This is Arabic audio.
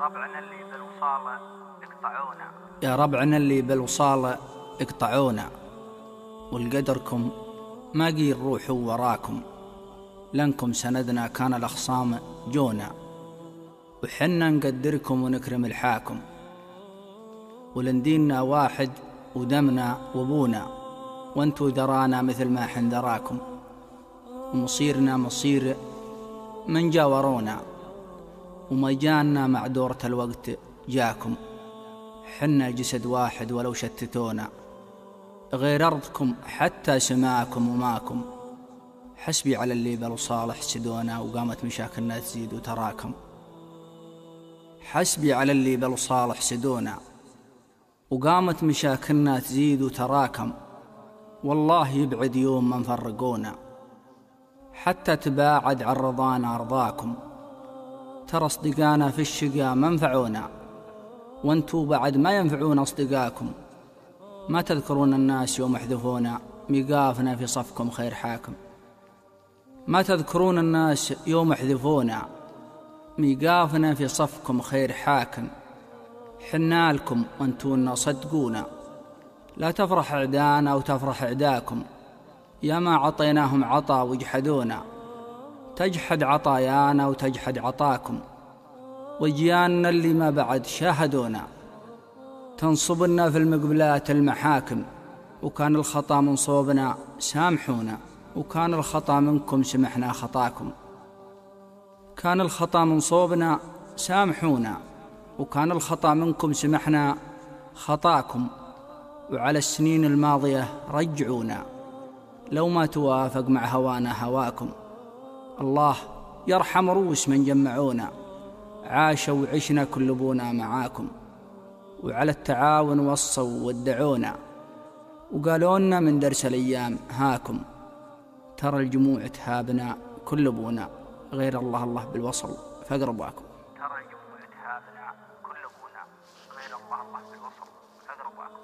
ربعنا اللي بالوصال اقطعونا. يا ربعنا اللي بالوصال اقطعونا، والقدركم ما قيل روحوا وراكم، لنكم سندنا كان الأخصام جونا، وحنا نقدركم ونكرم الحاكم، ولنديننا واحد ودمنا وبونا، وانتو درانا مثل ما حندراكم، ومصيرنا مصير من جاورونا، وما جانا مع دورة الوقت جاكم، حنا جسد واحد ولو شتتونا، غير أرضكم حتى سماكم وماكم، حسبي على اللي بالوصال حسدونا، وقامت مشاكلنا تزيد وتراكم، حسبي على اللي بالوصال حسدونا، وقامت مشاكلنا تزيد وتراكم، والله يبعد يوم من فرقونا، حتى تباعد عن رضانا أرضاكم، ترى أصدقانا في الشقا منفعونا، وانتو بعد ما ينفعون أصدقاكم، ما تذكرون الناس يوم احذفونا، ميقافنا في صفكم خير حاكم، ما تذكرون الناس يوم احذفونا، ميقافنا في صفكم خير حاكم، حنا لكم وانتونا صدقونا، لا تفرح اعدانا وتفرح اعداكم، يا ما عطيناهم عطا وجحدونا، تجحد عطايانا وتجحد عطاكم، وجياننا اللي ما بعد شاهدونا، تنصبنا في المقبلات المحاكم، وكان الخطا من صوبنا سامحونا، وكان الخطا منكم سمحنا خطاكم، كان الخطا من صوبنا سامحونا، وكان الخطا منكم سمحنا خطاكم، وعلى السنين الماضية رجعونا، لو ما توافق مع هوانا هواكم، الله يرحم روس من جمعونا، عاشوا وعشنا كل ابونا معاكم، وعلى التعاون وصوا ودعونا، وقالونا من درس الأيام هاكم، ترى الجموع تهابنا كل ابونا، غير الله بالوصل فاقرباكم. ترى الجموع تهابنا كل ابونا، غير الله بالوصل فاقرباكم.